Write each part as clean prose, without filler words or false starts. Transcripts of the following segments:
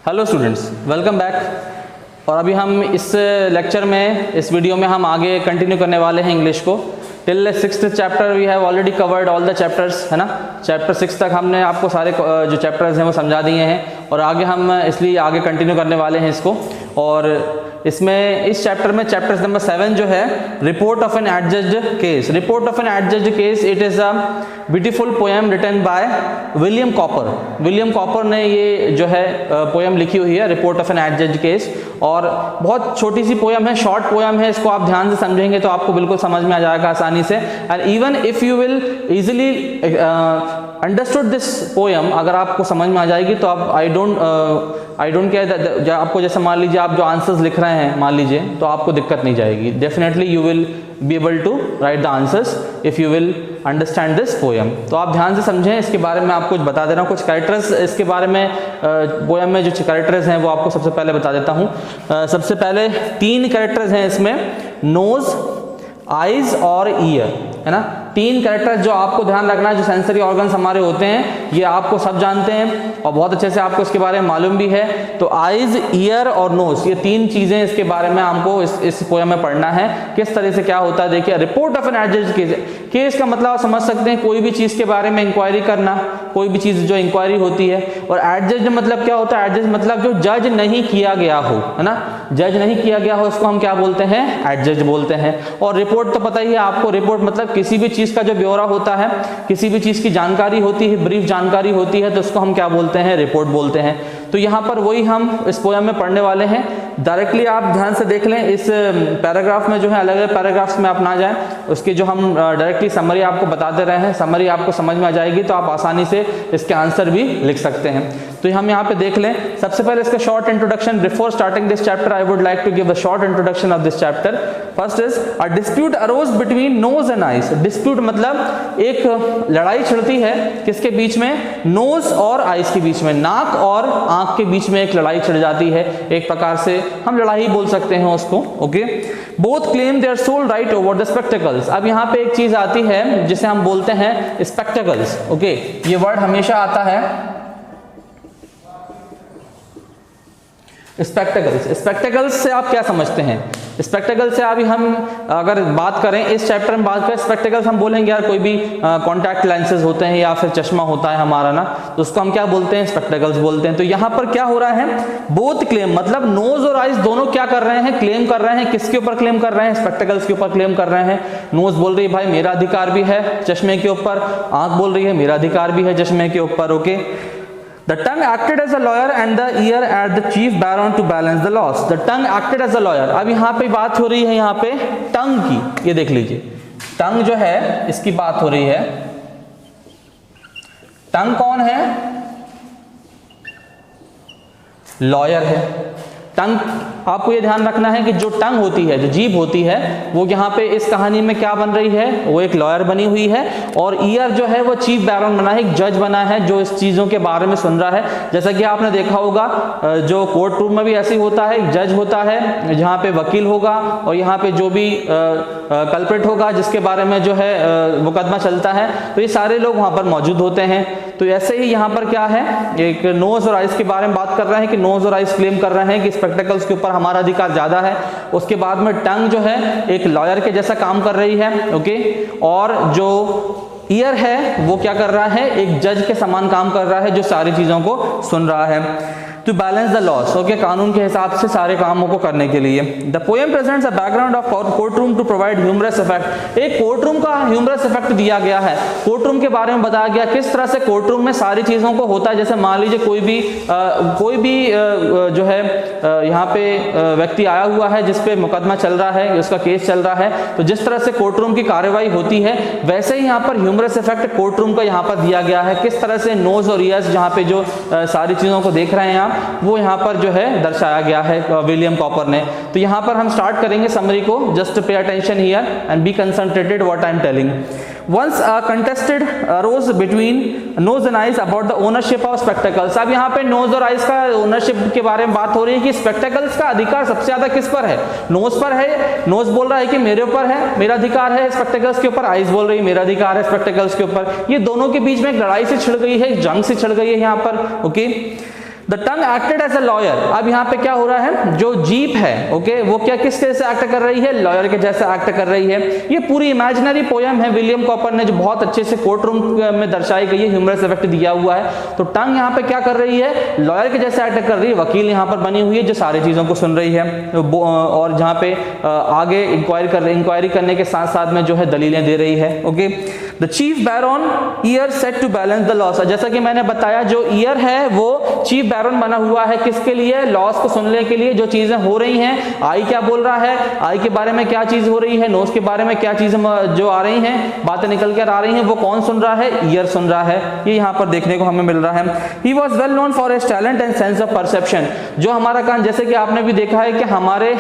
Hello students, welcome back. और अभी हम इस लेक्चर में, इस वीडियो में हम आगे कंटिन्यू करने वाले हैं इंग्लिश को। Till 6th chapter we have already covered all the chapters, है ना। चैप्टर 6 तक हमने आपको सारे जो चैप्टर्स हैं वो समझा दिए हैं और आगे हम इसलिए आगे कंटिन्यू करने वाले हैं इसको। और इसमें इस चैप्टर में चैप्टर नंबर 7 जो है report of an adjudged case. Report of an adjudged case, it is a beautiful poem written by William Cowper. William Cowper ने ये जो है पोएम लिखी हुई है, report of an adjudged case. और बहुत छोटी सी पोएम है, शॉर्ट पोएम है। इसको आप ध्यान से समझेंगे तो आपको बिल्कुल समझ में आ जाएगा आसानी से। And even if you will easily understood this poem, अगर आपको समझ में आ जाएगी तो आप आई डोंट केयर, आपको जैसे मान लीजिए आप जो आंसर्स लिख रहे हैं मान लीजिए, तो आपको दिक्कत नहीं जाएगी। Definitely you will be able to write the answers if you will understand this poem. तो आप ध्यान से समझें, इसके बारे में आपको कुछ बता दे रहा हूँ। कुछ कैरेक्टर्स इसके बारे में, पोएम में जो कैरेक्टर्स हैं वो आपको सबसे पहले बता देता हूँ। सबसे पहले 3 कैरेक्टर्स हैं इसमें, नोज, आईज और ईयर, है ना। 3 कैरेक्टर्स जो आपको ध्यान रखना है। जो सेंसरी ऑर्गन्स हमारे होते हैं ये आपको सब जानते हैं और बहुत अच्छे से आपको इसके बारे में मालूम भी है। तो आईज, ईयर और नोज, ये 3 चीजें इसके बारे में हमको इस पोएम में पढ़ना है। किस तरह से क्या होता है देखिए। Report of an adjudged case, case का मतलब आप समझ सकते हैं कोई भी चीज के बारे में इंक्वायरी करना, कोई भी चीज जो इंक्वायरी होती है। और एडजज्ड मतलब क्या होता है? एडजज्ड मतलब जो जज नहीं किया गया हो, है ना। जज नहीं किया गया हो उसको हम क्या बोलते हैं? एडजज्ड बोलते हैं। और रिपोर्ट तो पता ही है आपको, रिपोर्ट मतलब किसी भी चीज का जो ब्यौरा होता है, किसी भी चीज की जानकारी होती है, ब्रीफ जानकारी होती है, तो उसको हम क्या बोलते हैं? रिपोर्ट बोलते हैं। तो यहाँ पर वही हम इस पोएम में पढ़ने वाले हैं। डायरेक्टली आप ध्यान से देख लें, इस पैराग्राफ में जो है अलग अलग पैराग्राफ्स में आप ना जाएं, उसकी जो हम डायरेक्टली समरी आपको बता दे रहे हैं, समरी आपको समझ में आ जाएगी तो आप आसानी से इसके आंसर भी लिख सकते हैं। तो हम यहाँ पे देख लें। सबसे पहले इसका short introduction. Before starting this chapter I would like to give the short introduction of this chapter. First is a dispute arose between nose and eyes. Dispute मतलब एक लड़ाई छिड़ती है किसके बीच में? नोज और आईज के बीच में, नाक और आंख के बीच में एक लड़ाई छिड़ जाती है। एक प्रकार से हम लड़ाई बोल सकते हैं उसको। Okay, both claim their sole right over the spectacles. अब यहाँ पे एक चीज आती है जिसे हम बोलते हैं स्पेक्टिकल्स। ओके, ये वर्ड हमेशा आता है स्पेक्टिकल्स। स्पेक्टिकल्स से आप क्या समझते हैं? स्पेक्टिकल्स से अभी हम अगर बात करें, इस चैप्टर में बात करें, स्पेक्टिकल्स हम बोलेंगे यार कोई भी कॉन्टैक्ट लेंसेज होते हैं या फिर चश्मा होता है हमारा ना, तो उसको हम क्या बोलते हैं? स्पेक्टिकल्स बोलते हैं। तो यहाँ पर क्या हो रहा है? बोथ क्लेम मतलब नोज और आइज दोनों क्या कर रहे हैं? क्लेम कर रहे हैं। किसके ऊपर क्लेम कर रहे हैं? स्पेक्टिकल्स के ऊपर क्लेम कर रहे हैं। नोज बोल रही है भाई मेरा अधिकार भी है चश्मे के ऊपर, आंख बोल रही है मेरा अधिकार भी है चश्मे के ऊपर। Okay, The tongue acted as a lawyer and the ear as the chief baron to balance the laws. The tongue acted as a lawyer. अब यहाँ पे बात हो रही है यहाँ पे टंग की। ये देख लीजिए, टंग जो है इसकी बात हो रही है। टंग कौन है? लॉयर है। टंग, आपको ये ध्यान रखना है कि जो टंग होती है, जो जीभ होती है, वो यहाँ पे इस कहानी में क्या बन रही है? वो एक लॉयर बनी हुई है। और ईयर जो है वो चीफ बैरन बना है, एक जज बना है जो इस चीजों के बारे में सुन रहा है। जैसा कि आपने देखा होगा जो कोर्ट रूम में भी ऐसे ही होता है, एक जज होता है जहाँ पे वकील होगा और यहाँ पे जो भी कल्प्रिट होगा जिसके बारे में जो है मुकदमा चलता है, तो ये सारे लोग वहाँ पर मौजूद होते हैं। तो ऐसे ही यहाँ पर क्या है, एक नोज और आइज के बारे में बात कर रहे हैं कि नोज और आइज क्लेम कर रहे हैं कि स्पेक्टिकल्स के ऊपर हमारा अधिकार ज्यादा है। उसके बाद में टंग जो है एक लॉयर के जैसा काम कर रही है। ओके, और जो ईयर है वो क्या कर रहा है? एक जज के समान काम कर रहा है जो सारी चीजों को सुन रहा है। To balance the laws, okay, कानून के हिसाब से सारे कामों को करने के लिए। The poem presents a background of court room to provide humorous effect. एक कोर्ट रूम का ह्यूमरस इफेक्ट दिया गया है। कोर्ट रूम के बारे में बताया गया किस तरह से कोर्ट रूम में सारी चीजों को होता है। जैसे मान लीजिए कोई भी जो है यहाँ पे व्यक्ति आया हुआ है जिसपे मुकदमा चल रहा है, उसका केस चल रहा है, तो जिस तरह से कोर्ट रूम की कार्यवाही होती है वैसे ही यहाँ पर ह्यूमरस इफेक्ट कोर्ट रूम का यहाँ पर दिया गया है। किस तरह से नोज और ईयर्स जहाँ पे जो सारी चीजों को देख रहे हैं आप, वो यहाँ पर जो है दर्शाया गया है विलियम कॉपर ने। तो यहाँ पर हम स्टार्ट करेंगे समरी को। Just pay attention here and be concentrated what I am telling. Once a contested arose between nose and eyes about the ownership of spectacles। अब यहाँ पे नोज और आइज का ओनरशिप के बारे में बात हो रही है कि स्पेक्टिकल्स का अधिकार सबसे ज्यादा किस पर है? नोज पर है। नोज बोल रहा है कि मेरे ऊपर है, मेरा अधिकार है स्पेक्टिकल्स के ऊपर। आइज बोल रही है मेरा अधिकार है स्पेक्टिकल्स के ऊपर। ये दोनों के बीच में एक लड़ाई से छिड़ गई है, एक जंग से छिड़ गई है यहाँ पर। Okay, the tongue acted as a lawyer. अब यहाँ पे क्या हो रहा है, जो जीभ है ओके वो क्या किस तरह से एक्ट कर रही है, लॉयर के जैसा एक्ट कर रही है। ये पूरी इमेजिनरी पोयम है विलियम कॉपर ने जो बहुत अच्छे से कोर्ट रूम में दर्शाई गई है, ह्यूमरस इफेक्ट दिया हुआ है। तो टंग यहाँ पे क्या कर रही है, लॉयर के जैसा एक्ट कर रही है, वकील यहाँ पर बनी हुई है जो सारी चीजों को सुन रही है और जहाँ पे आगे इंक्वायरी करने के साथ साथ में जो है दलीलें दे रही है। Okay, the chief baron ear set to balance the laws. जैसा कि मैंने बताया जो ईयर है वो चीफ बैरन बना हुआ है किसके लिए, लॉस को सुनने के लिए, जो चीजें हो रही हैं। आई क्या बोल रहा है, आई के बारे में क्या चीज हो रही है, नोज के बारे में क्या चीजें जो आ रही हैं, बातें निकल कर आ रही हैं, वो कौन सुन रहा है, ईयर सुन रहा है। ये यहाँ पर देखने को हमें मिल रहा है। He was well known for his talent and sense of perception. जो हमारा कान, जैसे कि आपने भी देखा है कि हमारे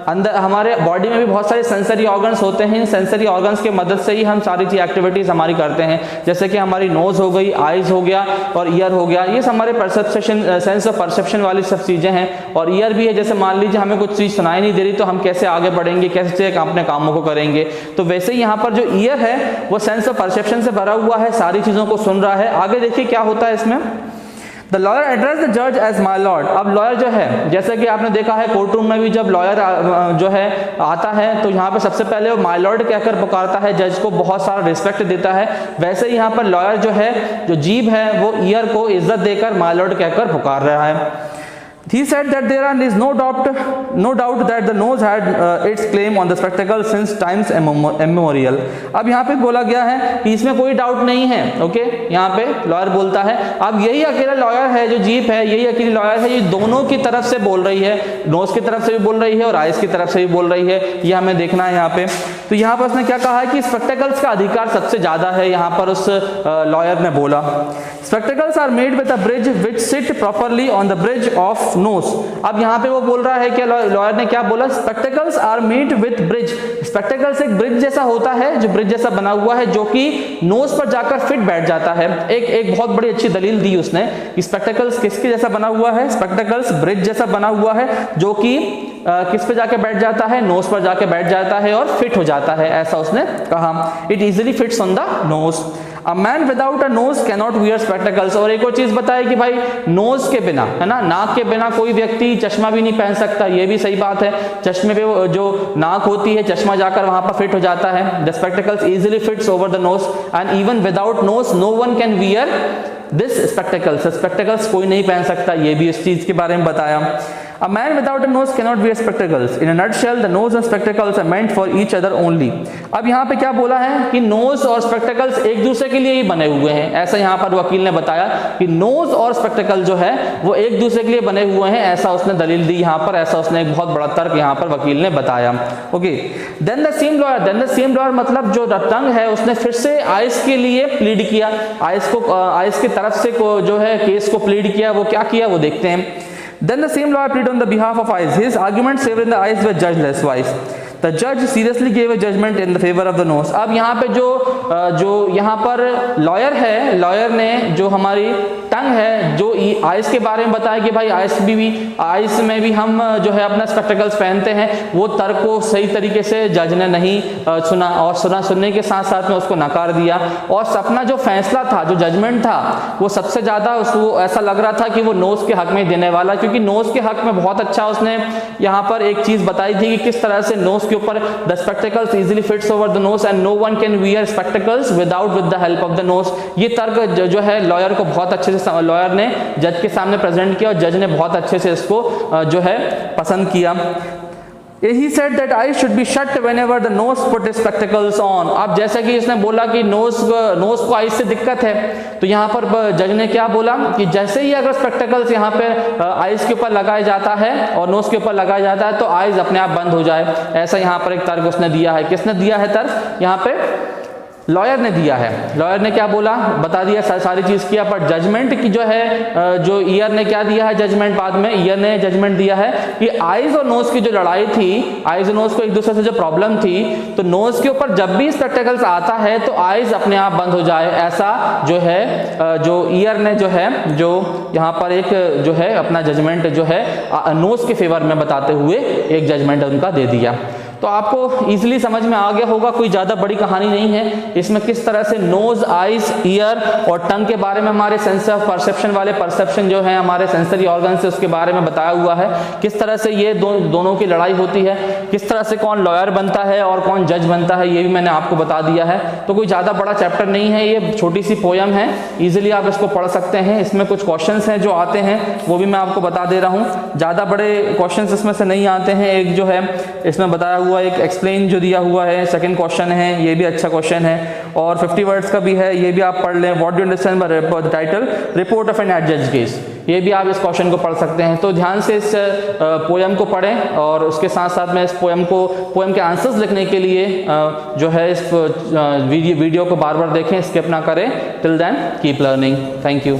अंदर हमारे बॉडी में भी बहुत सारे सेंसरी ऑर्गन्स होते हैं। इन सेंसरी ऑर्गन्स की मदद से ही हम सारी चीज एक्टिविटीज हमारी करते हैं, जैसे कि हमारी नोज हो गई, आईज हो गया और ईयर हो गया। ये हमारे परसेप्शन सेंस ऑफ परसेप्शन वाली सब चीजें हैं। और ईयर भी है, जैसे मान लीजिए हमें कुछ चीज सुनाई नहीं दे रही तो हम कैसे आगे बढ़ेंगे, कैसे अपने कामों को करेंगे। तो वैसे ही यहाँ पर जो ईयर है वो सेंस ऑफ परसेप्शन से भरा हुआ है, सारी चीजों को सुन रहा है। आगे देखिए क्या होता है इसमें। द लॉयर एड्रेस द जज एज माय लॉर्ड। अब लॉयर जो है, जैसे कि आपने देखा है कोर्ट रूम में भी जब लॉयर जो है आता है तो यहाँ पे सबसे पहले वो माय लॉर्ड कहकर पुकारता है, जज को बहुत सारा रिस्पेक्ट देता है। वैसे ही यहाँ पर लॉयर जो है, जो जीभ है, वो ईयर को इज्जत देकर माय लॉर्ड कहकर पुकार रहा है। He said that there is no doubt that the nose had its claim on the spectacle since times immemorial. अब यहाँ पे बोला गया है कि इसमें कोई डाउट नहीं है। ओके, यहाँ पे लॉयर बोलता है। अब यही अकेला लॉयर है, जो जीप है, यही अकेली लॉयर है, ये दोनों की तरफ से बोल रही है, नोज की तरफ से भी बोल रही है और आइज की तरफ से भी बोल रही है। ये हमें देखना है यहाँ पे। तो यहाँ पर उसने क्या कहा है कि स्पेक्टेकल्स का अधिकार सबसे ज्यादा है। यहाँ पर उस लॉयर ने बोला spectacles are made with a bridge which sit properly on the bridge of nose. अब यहाँ पे वो बोल रहा है कि लॉयर ने क्या बोला, spectacles are made with bridge. Spectacles एक ब्रिज जैसा होता है, जो ब्रिज जैसा बना हुआ है, जो कि नोज पर जाकर फिट बैठ जाता है। एक बहुत बड़ी अच्छी दलील दी उसने कि स्पेक्टेकल्स किसके जैसा बना हुआ है, स्पेक्टेकल्स ब्रिज जैसा बना हुआ है, जो कि किस पे जाके बैठ जाता है, नोज पर जाके बैठ जाता है और फिट हो जाता है, ऐसा उसने कहा। It easily fits on the nose. A man without a knows can not wear spectacles. और एक और चीज बताई कि भाई नोज के बिना, है ना, नाक के बिना कोई व्यक्ति चश्मा भी नहीं पहन सकता। ये भी सही बात है। चश्मे पे जो नाक होती है, चश्मा जाकर वहां पर फिट हो जाता है। The spectacles easily fits over the nose and even without nose no one can wear this spectacles. Spectacles कोई नहीं पहन सकता, ये भी इस चीज के बारे में बताया। A man without a nose cannot wear spectacles. In a nutshell, the nose and spectacles are meant for each other only. अब यहाँ पे क्या बोला है कि नोज और स्पेक्टेकल्स एक दूसरे के लिए ही बने हुए हैं। ऐसा यहाँ पर वकील ने बताया कि नोज और स्पेक्टेकल जो है वो एक दूसरे के लिए बने हुए हैं, ऐसा उसने दलील दी यहाँ पर, ऐसा उसने एक बहुत बड़ा तर्क यहाँ पर वकील ने बताया। Okay, then the same lawyer मतलब जो टंग है उसने फिर से आइस के लिए प्लीड किया, आइस की तरफ से जो है केस को प्लीड किया। वो क्या किया वो देखते हैं। Then the same lawyer pleaded on the behalf of eyes. His arguments favored in the eyes were judged less wise. The judge seriously gave a judgment in the favor of the nose. अब यहाँ पे जो यहाँ पर lawyer है, lawyer ने जो हमारी टंग है, जो आइस के बारे में बताया कि भाई आइस में भी हम जो है अपना स्पेक्टेकल्स पहनते हैं, वो तर्क को सही तरीके से जज ने नहीं सुना और सुनने के साथ साथ में उसको नकार दिया। और अपना जो फैसला था, जो जजमेंट था, वो सबसे ज्यादा उसको ऐसा लग रहा था कि वो नोज के हक में देने वाला, क्योंकि नोज के हक में बहुत अच्छा उसने यहाँ पर एक चीज बताई थी कि किस तरह से नोज के ऊपर the spectacles easily fits over the nose and no one can wear spectacles with the help of the nose. ये तर्क जो है लॉयर को बहुत अच्छे से लॉयर ने जज के सामने प्रेजेंट किया और जज ने बहुत अच्छे से इसको जो है पसंद किया। He said that eyes should be shut whenever the nose put his spectacles on. अब जैसे कि इसने बोला कि नोज को आइज से दिक्कत है, तो यहाँ पर जज ने क्या बोला कि जैसे ही अगर स्पेक्टेकल्स यहाँ पे आइज के ऊपर लगाया जाता है और नोज के ऊपर लगाया जाता है तो आइज अपने आप बंद हो जाए। ऐसा यहाँ पर एक तर्क उसने दिया है। किसने दिया है तर्क? यहाँ पे लॉयर ने दिया है। लॉयर ने क्या बोला, बता दिया, सारी चीज किया, पर जजमेंट की जो है, जो ईयर ने क्या दिया है जजमेंट, बाद में ईयर ने जजमेंट दिया है कि आइज और नोज की जो लड़ाई थी, आइज और नोज को एक दूसरे से जो प्रॉब्लम थी, तो नोज के ऊपर जब भी स्पेक्टेकल्स आता है तो आइज अपने आप बंद हो जाए। ऐसा जो है जो ईयर ने जो है, जो यहाँ पर एक जो है अपना जजमेंट जो है नोज के फेवर में बताते हुए एक जजमेंट उनका दे दिया। तो आपको ईजिली समझ में आ गया होगा, कोई ज़्यादा बड़ी कहानी नहीं है। इसमें किस तरह से नोज, आइज, ईयर और टंग के बारे में, हमारे सेंस ऑफ परसेप्शन वाले परसेप्शन जो है हमारे सेंसरी ऑर्गन से, उसके बारे में बताया हुआ है। किस तरह से ये दोनों की लड़ाई होती है, किस तरह से कौन लॉयर बनता है और कौन जज बनता है, ये भी मैंने आपको बता दिया है। तो कोई ज़्यादा बड़ा चैप्टर नहीं है, ये छोटी सी पोयम है, ईजिली आप इसको पढ़ सकते हैं। इसमें कुछ क्वेश्चंस हैं जो आते हैं, वो भी मैं आपको बता दे रहा हूँ। ज़्यादा बड़े क्वेश्चंस इसमें से नहीं आते हैं। एक जो है इसमें बताया हुआ, एक एक्सप्लेन जो दिया हुआ है, सेकंड क्वेश्चन है, ये भी अच्छा क्वेश्चन है, और 50 वर्ड्स का भी है, ये भी आप पढ़ लें। What do you understand by the title report of an adjust case, ये भी आप इस क्वेश्चन को पढ़ सकते हैं। तो ध्यान से इस पोयम को पढ़ें और उसके साथ साथ में इस पोयम के आंसर्स लिखने के लिए जो है इस वीडियो को बार बार देखें, स्किप ना करें। Till then keep learning. Thank you.